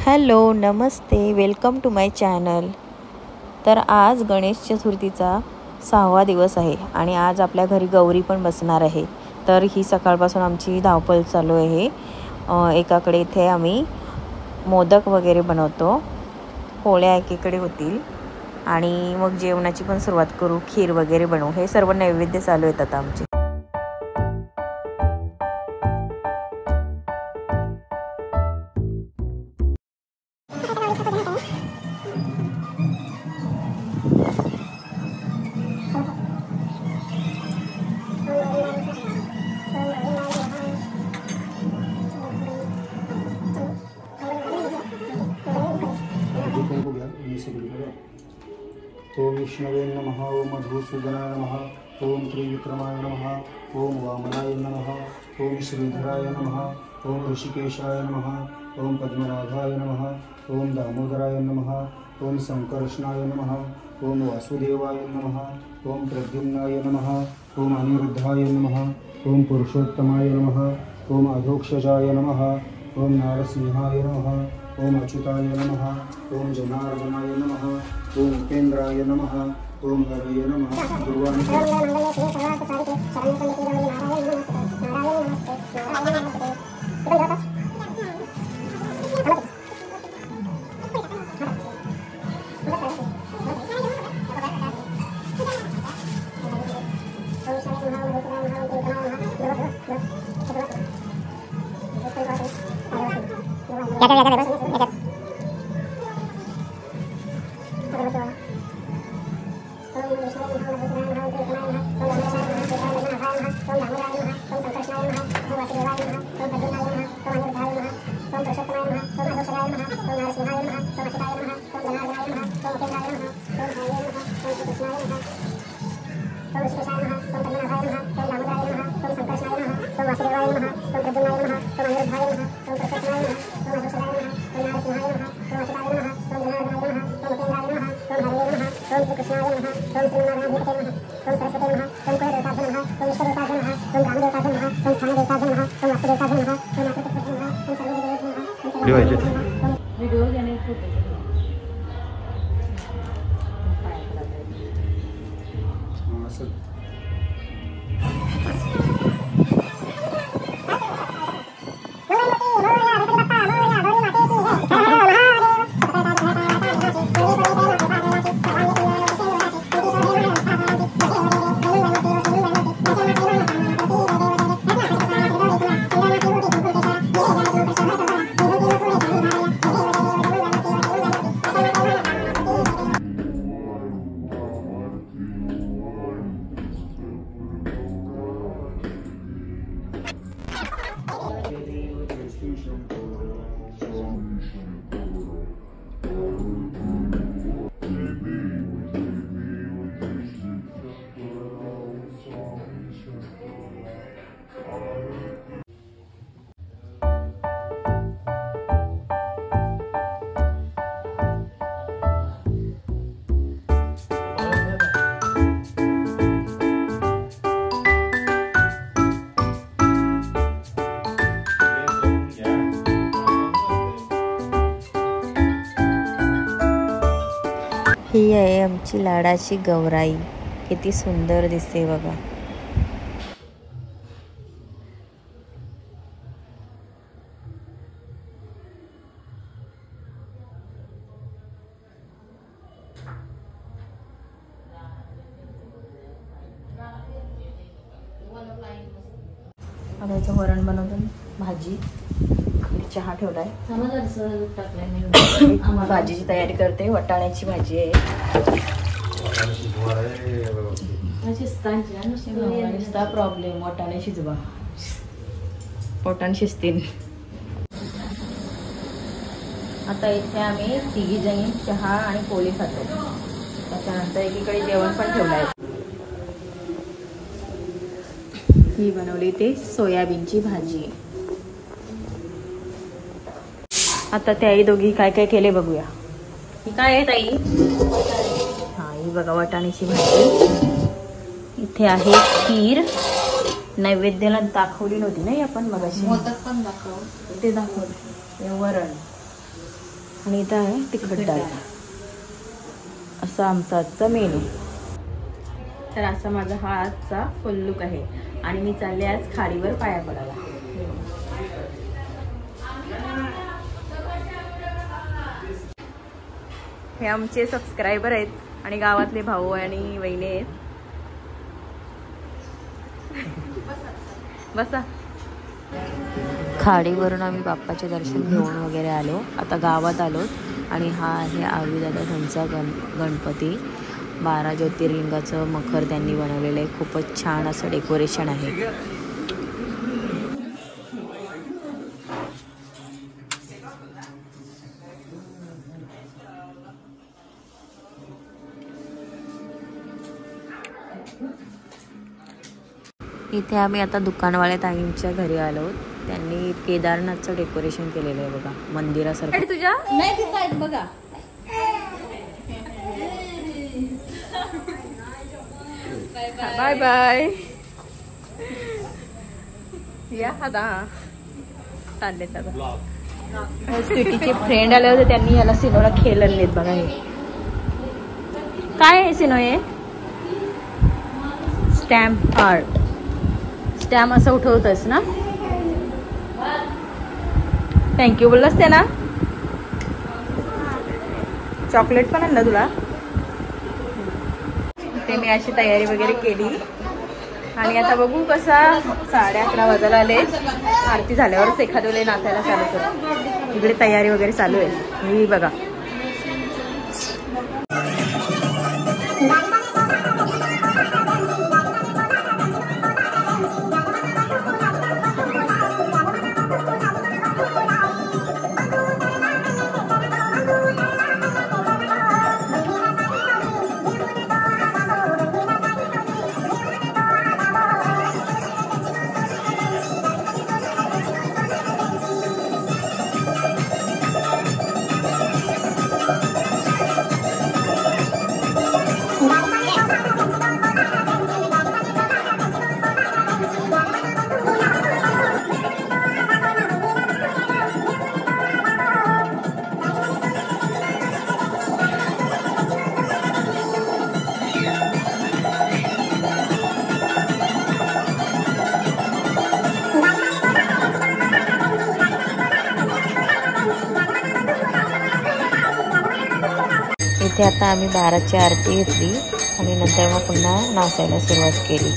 Hello नमस्ते, welcome to my channel. तर आज गणेश चतुर्थीचा 6वा दिवस आहे आणि आज आपल्या घरी गौरी पण बसणार आहे। तर ही सकाळपासून आमची धावपळ चालू आहे। एकाकडे इथे आम्ही मोदक वगैरे बनवतो, पोळ्या एकीकडे होतील आणि मग जेवणाची पण सुरुवात करू, खीर वगैरे बनवू। हे सर्व नैवेद्य चालू आहेत आता आमचे। ओम विष्णवे नमः, ओम मधुसूदनाय नमः, ओम त्रिविक्रमाय नमः, ओम वामनाय नमः, ओम श्रीधराय नमः, ओम ऋषिकेशाय नमः, ओम पद्मनाभाय नमः, ओम दामोदराय नमः, ओम संकर्षणाय नमः, ओम वासुदेवाय नमः, ओम प्रद्युम्नाय नमः, ओम अनिरुद्धाय नमः, ओम पुरुषोत्तमाय नमः, ओम अधोक्षजाय नमः, ओम नारसिंहाय नमः, ओम अच्युताय नमः, ओम जनार्दनाय नमः, ओम उपेन्द्राय नमः, ओम हरये नमः। ही आहे आमची लाडाची गौराई, किती सुंदर दिसते बघा। आता याचं वरण बनवतो, भाजी, चहा ठेवलाय, भाजीची तयारी करते। वाटाण्याची भाजी आहे, नुसता प्रॉब्लेम वाटाणे शिजवा, पोटाने शिजतील। आता इथे आम्ही तिघी जणी चहा आणि पोळी खातो, त्याच्यानंतर एकीकडे जेवण पण ठेवलंय। ही बनवली ते सोयाबीनची भाजी। आता त्याही दोघी काय काय केले बघूया। ही काय आहे ताई? हा, ही बघा वाटाण्याची भाजी, इथे आहे खीर, नैवेद्याला दाखवली नव्हती नाही आपण मगाशी, मोदक पण दाखव, ते दाखवलं, वरण, आणि इथं आहे तिखट डाळ. असा आमचा आजचा मेनू. तर असा माझा हा आजचा फुल लुक आहे आणि मी चालले आज खाडीवर पाया पडायला. हे आमचे सबस्क्रायबर आहेत आणि गावातले भाऊ आणि वहिनी आहेत. बसा. खाडीवरून आम्ही बाप्पाचे दर्शन घेऊन वगैरे आलो. आता गावात आलो आणि हा आहे आवीदादा त्यांचा गणपती. 12 ज्योतिर्लिंगाचं मखर त्यांनी बनवलेलं आहे. खूपच छान असं डेकोरेशन आहे. इथे आम्ही आता दुकानवाल्या ताईंच्या घरी आलो. त्यांनी केदारनाथचं डेकोरेशन केलेलं आहे बघा, मंदिरासारखं. तुझ्या नाही बघा. Bye bye. या आता चालले. स्वीटीचे फ्रेंड आले होते, त्यांनी याला सिनोला खेळलेत बघा. हे काय आहे सिनो? हे स्टॅम्प आर्ट. स्टॅम्प असं उठवतस ना. थँक्यू बोललास ते ना. चॉकलेट पण आणलं तुला. ते मी अशी तयारी वगैरे केली आणि आता बघू कसा 11:30 वाजायला आले. आरती झाल्यावरच एखाद्या वेळेला नाचायला चालू करू. इकडे तयारी वगैरे चालू आहे. ही बघा. इथे आता आम्ही 12ची आरती घेतली आणि नंतर मग पुन्हा नाचायला सुरुवात केली.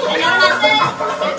Hello,